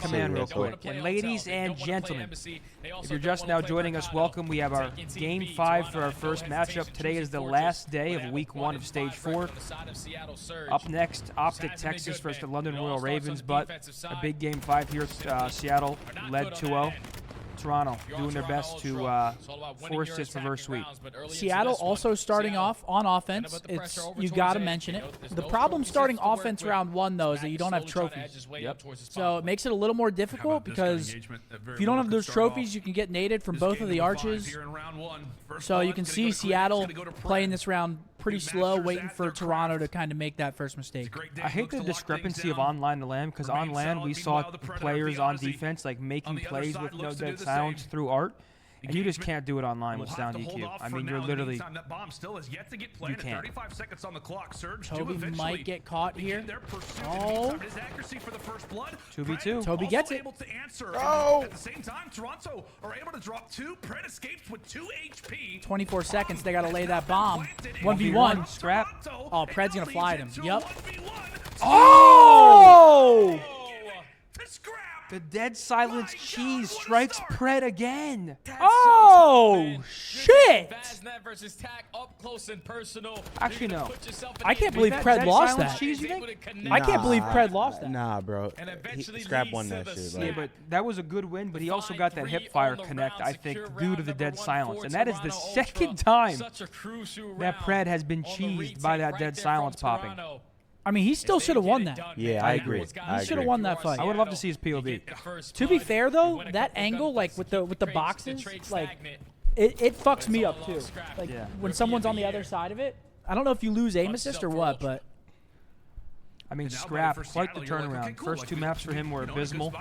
command real quick. And ladies and gentlemen, if you're just now joining us, welcome. We have our Game 5 for our first matchup. Today is the last day of Week 1 of Stage 4. Up next, Optic Texas versus the London Royal Ravens, but a big Game 5 here. Seattle led 2-0. Toronto doing their best to force this reverse sweep. Seattle also starting off on offense. You got to mention it. The problem starting offense round 1, though, is that you don't have trophies. So it makes it a little more difficult because if you don't have those trophies, you can get naded from both of the arches. So you can see Seattle playing this round pretty slow, waiting for Toronto to kind of make that first mistake. I hate the discrepancy of on land to land, because on land we saw players on defense like making plays with no dead silence through art, and you just can't do it online with sound EQ. I mean, you're literally, you can't. Toby might get caught here. Oh. 2v2. Toby gets it. Oh! At the same time, Toronto are able to drop 2. Pred escapes with 2 HP. 24 seconds. They got to lay that bomb. 1v1. Scrap. Oh, Pred's going to fly at him. Yep. Oh! The dead silence cheese strikes Pred again. Oh, shit. Actually, no. I can't believe Pred lost that. Cheese, you think? I can't believe Pred lost that. Nah, bro. Scrap won that shit. Like. Yeah, but that was a good win, but he also got that hip fire connect, I think, due to the dead silence. And that is the second time that Pred has been cheesed by that dead silence popping. I mean, he still should have won that. Yeah, I agree. He should have won that fight. I would love to see his POV. To be fair, though, that angle, like with the boxes, like it fucks me up too. Like when someone's on the other side of it. I don't know if you lose aim assist or what, but I mean, Scrap, quite the turnaround. First 2 maps for him were abysmal.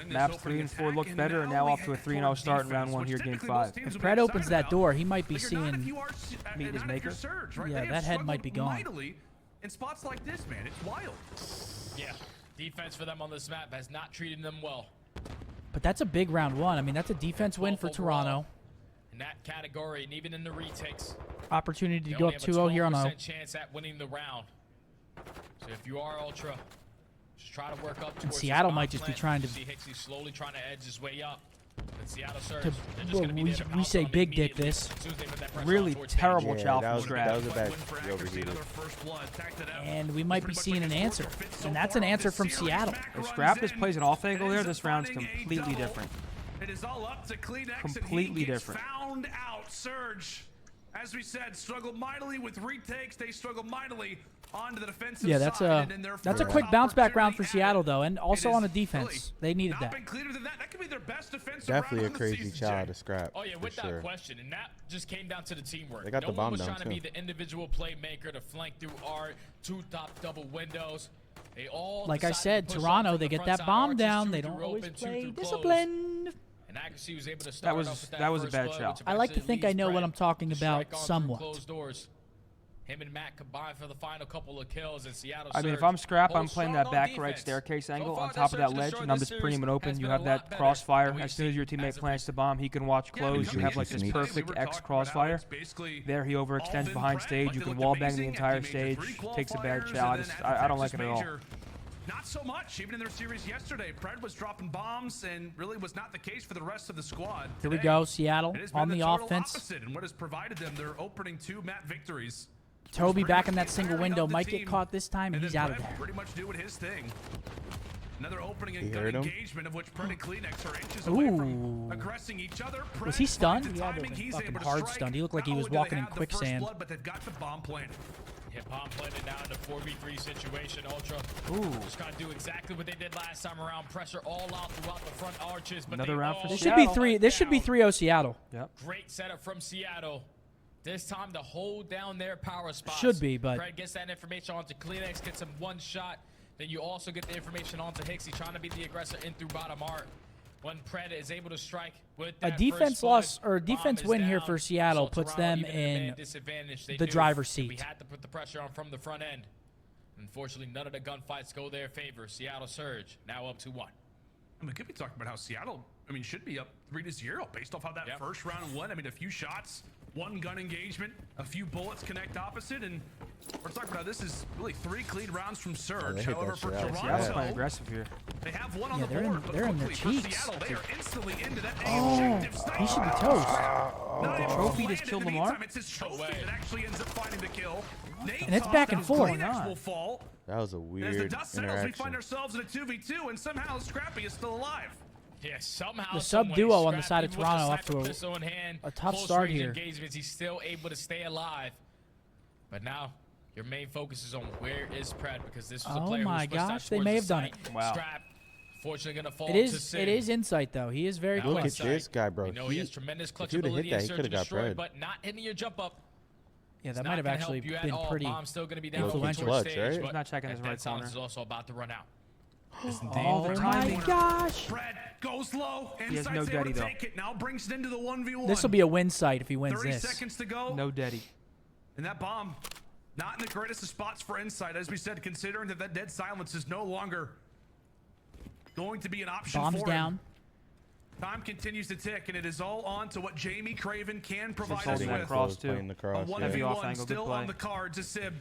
Maps 3 and 4 looked better, and now off to a 3-0 start in round 1 here, Game 5. If Pred opens that door, he might be seeing meet his maker. Yeah, that head might be gone. In spots like this, man, it's wild. Yeah, defense for them on this map has not treated them well. But that's a big round 1. I mean, that's a defense win for Toronto. In that category, and even in the retakes, opportunity to go up 2-0 here on a chance at winning the round. So if you are Ultra, just try to work up towards. And Seattle might just be trying to. See Hixie slowly trying to edge his way up. We say big dick this. Really terrible chow from Scrap. That was a bad overheated. And we might be seeing an answer. And that's an answer from Seattle. If Scrap just plays an off angle there, this round's completely different. It is all up to Kleenex. Completely different. Found out. Surge, as we said, struggled mightily with retakes. They struggled mightily onto the defensive yeah, that's a quick bounce back round for Seattle, though, and also on the defense. They needed that. That could be their best defensive Definitely a crazy chow to Scrap. Oh yeah, without question, and that just came down to the teamwork. They got the bomb was down trying too. to be the individual playmaker to flank through art, 2 top double windows. They all like I said, Toronto, they get that bomb down. They don't always play disciplined. And accuracy was able to that was a bad chow. I like to think I know what I'm talking about somewhat. Him and Matt combined for the final couple of kills, and Seattle. I mean, if I'm Scrap, I'm playing that back right staircase angle on top of that ledge, and I'm just putting him open. You have that crossfire. As soon as your teammate plants the bomb, he can watch close. You have like this perfect X crossfire. There, he overextends behind stage. You can wall bang the entire stage. Takes a bad chow. I don't like it at all. Not so much. Even in their series yesterday, Pred was dropping bombs, and really was not the case for the rest of the squad. Here we go, Seattle on the offense. And what has provided them their opening 2 map victories. Toby back in that single window, might get caught this time, and he's out of there. Pretty much doing his thing. Another opening and gun engagement of which Pred and Kleenex are inches away from aggressing each other. Was he stunned? He had a fucking hard stunned. He looked like he was walking in quicksand. But they've got the bomb planted. Hit bomb planted now in a 4v3 situation. Ultra just gotta do exactly what they did last time around. Pressure all out throughout the front arches. But another round for this Seattle. should be 3. This should be 3-0 Seattle. Yep. Great setup from Seattle. This time to hold down their power spots. Should be, but Pred gets that information onto Kleenex, gets him 1 shot. Then you also get the information onto Hixie, trying to be the aggressor in through bottom art. When Pred is able to strike with that a defense loss or a defense win here for Seattle puts them in the driver's seat. We had to put the pressure on from the front end. Unfortunately, none of the gunfights go their favor. Seattle Surge now up 2-1. I mean, we could be talking about how Seattle I mean, should be up 3-0 based off how that first round went. I mean, a few shots, one gun engagement, a few bullets connect opposite, and we're talking about this is really 3 clean rounds from Surge. However, for Seattle's playing aggressive here. they have one on the they're board, they're in the quickly for cheeks. Seattle, they are instantly into that He should be toast. The trophy just killed Lamar. It's his trophy that actually ends up finding the kill. And it's back and forth. Will fall. That was a As the weird dust settles, we find interaction. ourselves in a 2v2, and somehow Scrappy is still alive. Yeah, somehow, The sub some duo way, on the side of Scrappy with Toronto the up to sniper pistol in hand, a tough close start range here. engagements, he's still able to stay alive. But now, your main focus is on where is Pred, because this was a player who was my pushed out gosh, they towards may the have done site. it. Wow. Scrap, fortunately, gonna fall It to is Sid. insight though. He is very Now quick. Look at inside. this guy, bro. We know he has tremendous clutch if he would've ability hit and that, he search could and have got destroy, bread. but not hitting your jump up. Yeah, It's that not might have gonna actually help you at been all. pretty Bomb's still gonna be down influential. towards Clutch, stage, right? but He's not checking his that right silence corner. is also about to run out. Oh the my timing. gosh. Fred goes low. He has no Insight's able daddy, to though. take it. Now brings it into the 1v1. This will be a win sight if he wins 30 this. seconds to go. No daddy. And that bomb, not in the greatest of spots for Insight, as we said, considering that dead silence is no longer going to be an option Bomb's for down. him. Time continues to tick, and it is all on to what Jamie Craven can provide us holding that with. cross, too. Playing the cross, A yeah. Heavy off 1v1 angle, good still play. on the cards as Sib,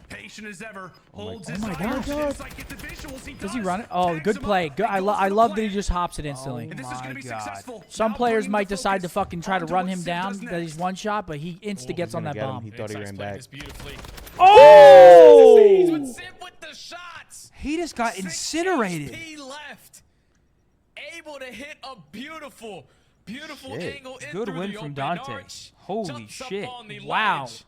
patient as ever, holds Oh his my iron. God. Insight get the visuals. Does he run it? Oh, Tags good him play. up, Good. and I goes for the love that he plant. just hops it instantly. And this is My going to be God. successful. Some Now players bringing might the decide to focus fucking try to onto run what him Sib down, does that he's next. one shot, but he insta gets on gonna that get him. bomb. He thought he Insight's ran playing back. this beautifully. Oh! With Sid with the shots. He just got 6 incinerated. HP left. Able to hit a beautiful Shit. angle in Good through win the from open Dante. arch. Holy Jumps up shit. on the Wow. ledge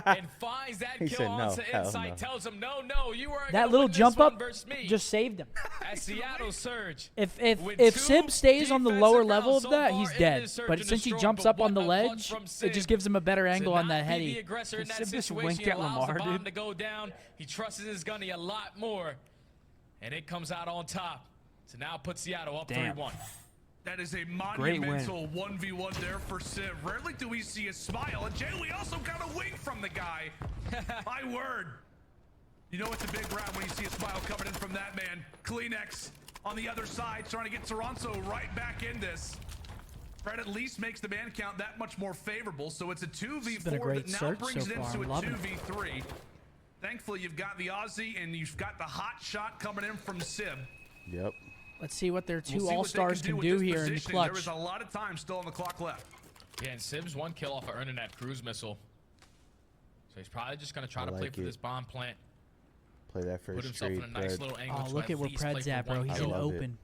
and finds that He kill said no, onto hell Insight. no. Tells him, no, you weren't That gonna little win this jump one up versus me. just saved him. As Seattle Surge. If With if two Sib stays on the defensive lower rounds level of so that, far he's in dead. this Surge But and since he Destroy, jumps but up on what the a clutch ledge, from it Sib. just gives him a better angle To on that not be the heady. aggressor in that Sib just situation, winked he at allows Lamar, the bomb dude. to go down. He trusts his gunny a lot more, and it comes out on top. So now put Seattle up Damn. 3-1. That is a Great win. monumental 1v1 there for Civ. Rarely do we see a smile. And Jay, we also got a wink from the guy. My word. You know it's a big round when you see a smile coming in from that man. Kleenex on the other side, trying to get Toronto right back in this. Fred at least makes the man count that much more favorable. So it's a 2v4 been a great that now search brings so it far. into I'm a loving it. 2v3. Thankfully, you've got the Aussie and you've got the hot shot coming in from Civ. Yep. Let's see what their We'll two see what they all-stars can with do this here in the positioning. There clutch. is a lot of time still on the clock left. Yeah, and Sib's one kill off of earning that cruise missile. So he's probably just going to try to play like for it. this bomb plant. Play that Put first himself straight. in a nice Pred. little angle Oh, to look at where least play Pred's for at, bro. one He's kill. in love it. open.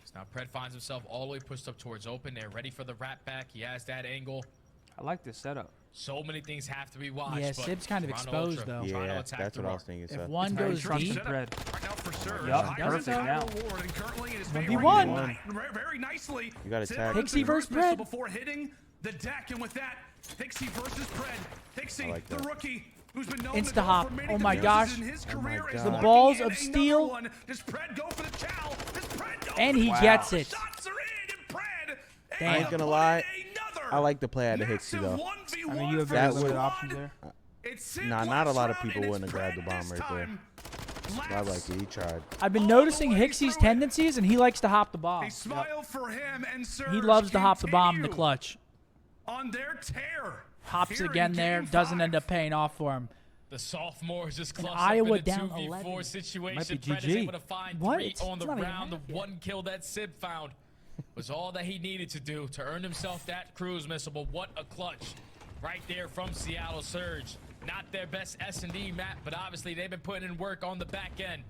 So now Pred finds himself all the way pushed up towards open. They're ready for the wrap back. He has that angle. I like this setup. So many things have to be watched. Yeah, but Sib's kind of Toronto exposed, Ultra though. trying to Yeah, attack that's the what I rock. was thinking. If Seth. one very goes trusted deep, Pred. Right now for Surge. Yup, High perfect percentile now. reward, and currently it is 1v1. very nicely. You gotta Sid tag. runs Hixie the versus cruise missile Pred. before hitting the deck, and with that, Hixie versus Pred. Hixie, I like the that. rookie, who's been known Insta to go hop. for many Oh my deuces gosh. in his Oh my career, is God. The lucky, balls and of another steel. one. Does Pred go for the chow? Does Pred go And for he the gets chow? it. Shots are in, and Pred Damn. I ain't gonna lie. Another I like the play out of Hixie massive though. 1v1 I mean, you have for very That limited would- options there. It's Sid Nah, last not a lot of round, people and wouldn't it's have grabbed the Pred bomb this right there. time. I like it. He tried. I've been all the noticing way Hixie's through it. tendencies, and he likes to hop the bomb. A smile for him and Surge. He loves to hop the bomb in the continue clutch. on their tear. Hops Here it again in there, Game doesn't 5. end up paying off for him. The sophomores just clutch Iowa up in a down 2v4 11. situation. Might be Pred is GG. able to find What? 3 It's on the not even round. The half yet. one kill that Sib found was all that he needed to do to earn himself that cruise missile. But what a clutch right there from Seattle Surge. Not their best S&D map, but obviously they've been putting in work on the back end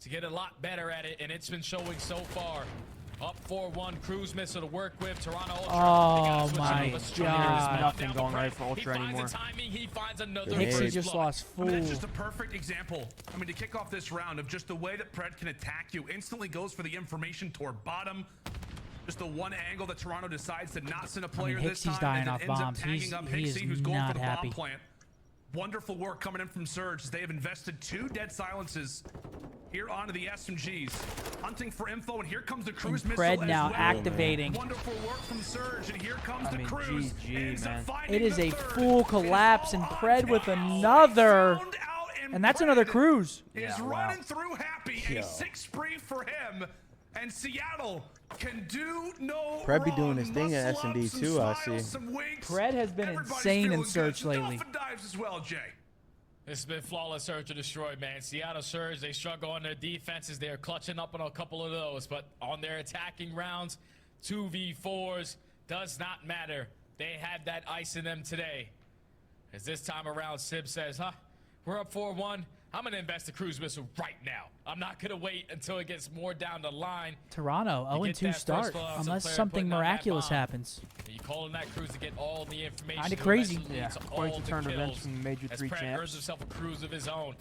to get a lot better at it, and it's been showing so far. Up 4-1, cruise missile to work with. Toronto Ultra. Oh They gotta switch my it up. Strong God. areas, There's nothing down going the right for Ultra he finds anymore. the timing, he finds another Hixie Hixie first just blood. lost I mean, full. that's just a perfect example. I mean, to kick off this round of just the way that Pred can attack you, instantly goes for the information toward bottom. Just the one angle that Toronto decides to not send a player this Hixie's time, dying and then off ends up bombs. tagging up He is Hixie, who's going for not the happy. bomb plant. Wonderful work coming in from Surge as they have invested 2 dead silences here onto the SMGs. Hunting for info, and here comes the cruise missile Pred as now well. activating. Wonderful work from Surge, and here comes I the mean, cruise. GG, Ends up man. finding It is the a third. full It is collapse, and all on Pred with Pred. another. Found out, And that's another Pred cruise. is Yeah, wow. running through happy. A 6 spree for him. And Seattle can do no Pred be wrong. doing his thing at Muscle up, S&D some too, I smiles, see. some winks. Pred has been Everybody's insane in feeling search good. lately. Dolphin dives as well, Jay. This has been flawless search and destroy, man. Seattle Surge, they struggle on their defenses. They are clutching up on a couple of those, but on their attacking rounds, 2v4s, does not matter. They had that ice in them today. As this time around, Sib says, we're up 4-1. I'm going to invest the cruise missile right now. I'm not going to wait until it gets more down the line. Toronto, 0-2 start, unless something miraculous happens. You calling that cruise to get all the information. Kinda crazy. Yeah, quite the turn of events from the Major 3 Pred champs. earns himself a cruise of his own.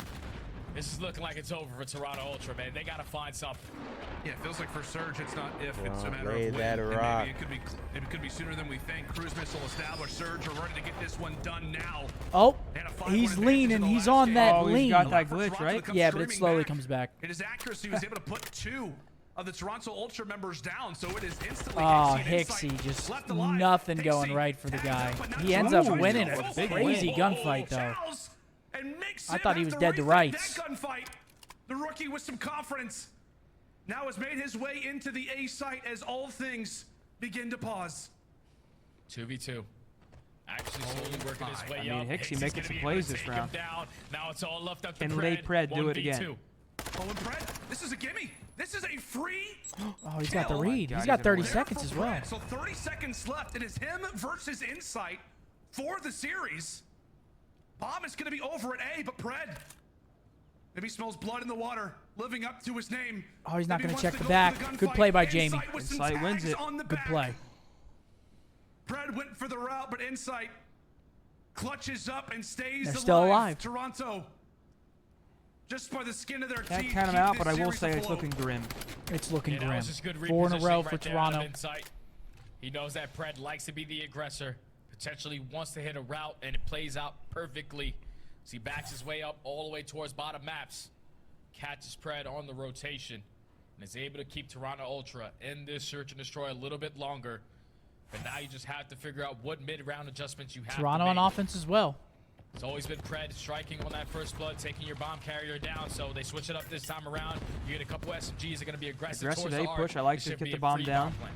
This is looking like it's over for Toronto Ultra, man. They got to find something. Yeah, it feels like for Surge, it's not if, it's a matter lay of when. that And rock. maybe it could be sooner than we think. Cruise missile established. Surge are ready to get this one done now. Oh, They had a 5-1 he's advantage leaning. in the He's last on game. that Oh, he's lean. got that For glitch, Toronto right? to come Yeah, but it streaming slowly back. comes back. In his accuracy, he was able to put 2 of the Toronto Ultra members down, so it is instantly Oh, Hixie and Hixie, just left alive. nothing going Hixie right for the tags guy. up, but not He ends up Toronto. winning a a big crazy win. gunfight, though. Charles and Mick I thought he Sim was have dead to rethink rights. that gunfight. The rookie with some confidence now has made his way into the A site as all things begin to pause. 2v2. Actually slowly working his way I mean, up. Hixie Hixi's making gonna some be able plays to this take him round. down. Now it's all left up to Can Pred. late Pred do it 1v2. again? Oh, and Brett, this is a gimme. This is a free Oh, he's got the kill. read. God, He's he's got a 30 winner. seconds as well. Brett. So 30 seconds left. It is him versus Insight for the series. Bomb is going to be over at A, but Pred maybe smells blood in the water, living up to his name. Oh, he's not Maybe gonna wants check to the go back. for the Good gunfight. play by Jamie. Insight with some Insight wins tags it. on the Good back. play. Pred went for the route, but Insight clutches up and stays They're alive. still alive. Toronto, just by the skin of their Can't teeth, count him keep out, this but I will series say it's afloat. looking grim. It's looking Yeah, that grim. was just good 4 in a row repositioning for right there out of Toronto. Insight. He knows that Pred likes to be the aggressor, potentially wants to hit a route, and it plays out perfectly. So he backs his way up all the way towards bottom maps, catches Pred on the rotation, and is able to keep Toronto Ultra in this search and destroy a little bit longer. But now you just have to figure out what mid-round adjustments you have Toronto to on make. offense as well. It's always been Pred striking on that first blood, taking your bomb carrier down. So they switch it up this time around. You get a couple SMGs that are going to be aggressive. Aggressive towards A the push. arc. I like This to should get be the a bomb free down. plan.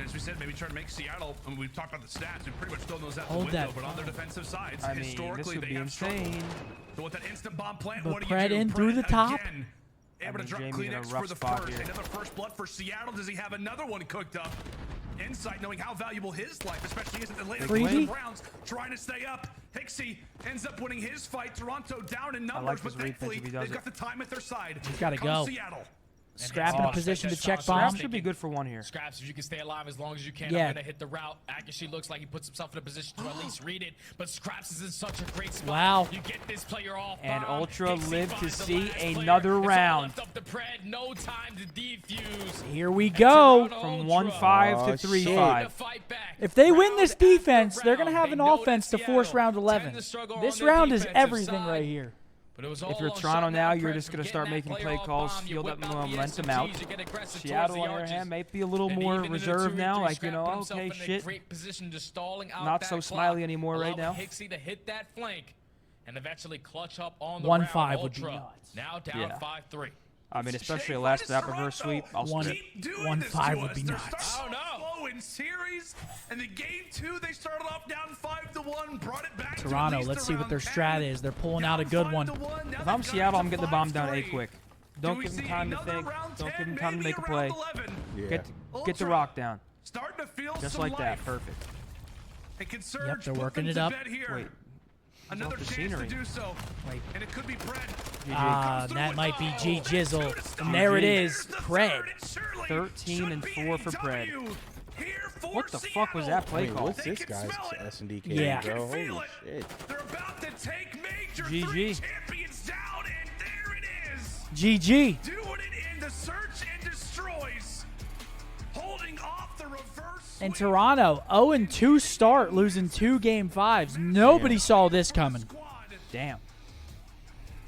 As we said, maybe try to make Seattle, and we've talked about the stats, we pretty much throw those out the Hold window, that but on their defensive sides, I mean, historically, this would they be have struggled. insane. So with that instant bomb plant, But what do Pred you do? in through the top. Again, able to mean, drop Jamie in a Kleenex rough for the spot first. here. Another first blood for Seattle. Does he have another one cooked up? Insight, knowing how valuable his life, especially is in the later Freebie? rounds, trying to stay up. Hixie ends up winning his fight. Toronto down in numbers, like but his read thankfully pitch if he does they've it. got the time at their side. He's gotta Comes go. Seattle. Scrap in a Oh, position to that's check awesome. bomb. Scrap should be good for one here. Scraps, if you can stay alive as long as you can, Yeah. I'm going to hit the route. Accuracy looks like he puts himself in a position to at least read it, but Scraps is in such a great spot. Wow. You get this player off And bomb. Ultra Hixie lived to finds the see last player. another It's all round. left up to Pred. No time to defuse. Here we go. From 1-5 Oh, to shit. 3-5. If they win this Round after defense, they're going to round, have an they know that offense to force Seattle round tend 11. to struggle on This their round is defensive everything side. right here. But it was If all you're on Toronto shut now, down you're Pred. just going to You're start getting that making player play off calls, bomb. You feel that whip out the momentum SMGs, out. you get aggressive towards Seattle, the on the other arches. hand, might be a little And more even in a reserved 2v3, now. Like, you Scrap know, put himself okay, in a shit. great position, just stalling out Not that so clock, smiley anymore right allowing now. Hixie to hit that flank and eventually clutch up on the 1-5 round. would be Ultra nuts. now down Yeah. 5-3. I mean, especially Jay, a why last does stop Toronto reverse sweep. I'll One- skip. keep doing 1-5 this to would be us? They're nuts. starting Oh, no. slow in series, and the game 2 they started off down 5-1, brought it back. Toronto, to at least let's see what their around strat 10. is. They're pulling Down out a good one. 5-1, now If they've I'm got Seattle, it I'm to getting the bomb down A 5-3. quick. Do Don't we give him see time to another think. round Don't 10, give him time to maybe make a around play. 11? Yeah. Get the Ultra rock down. Starting to feel Just some like that. life. Perfect. It can surge. Yep, they're put working them it to up. bed here. Wait. Another off the chance scenery. to do so. Wait. And it could be Pred. Ah, that might be G Jizzle. And there it is, Pred. 13 and 4 for Pred. What the fuck was that play Wait, call? what's this guy's S&D cam, Yeah. bro? Holy shit. They're about to take major GG. 3 champions down, and there it is. GG. Doing it in the search and destroys. Holding off the reverse. And sweep. Toronto, 0-2 start, losing 2 game 5s. Nobody saw this coming. Squad. Damn.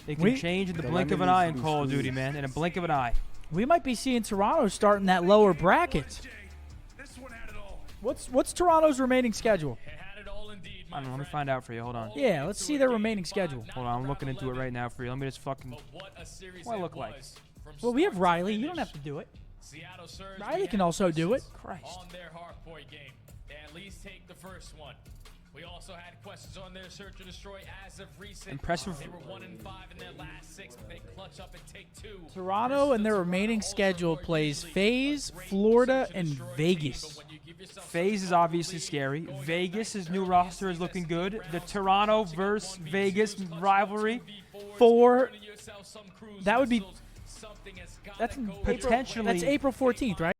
It can We- change in the The blink of an lemon eye needs in to be Call of Duty, squeezed. man. In a blink of an eye. We might be seeing Toronto starting that lower bracket. This one had it all. What's Toronto's remaining schedule? It had it all indeed, I my don't know. Let me friend. find out for you. Hold on. Yeah, let's see their remaining schedule. Hold on. I'm looking into it right now for you. Let me just fucking. But what a series What I it look like. was from Well, we have Riley. You don't have to do it. Seattle Surge, Riley can also do it. Christ. on their hardpoint game. They at least take the first one. We also had questions on their search and destroy as of recent. Impressive. They were 1-5 in their last 6, but they clutch up and take 2. Toronto and their remaining schedule plays FaZe, Florida, and Vegas. FaZe is obviously scary. Vegas' new roster is looking good. The Toronto versus Vegas rivalry. That would be... That's potentially. April 14th, right?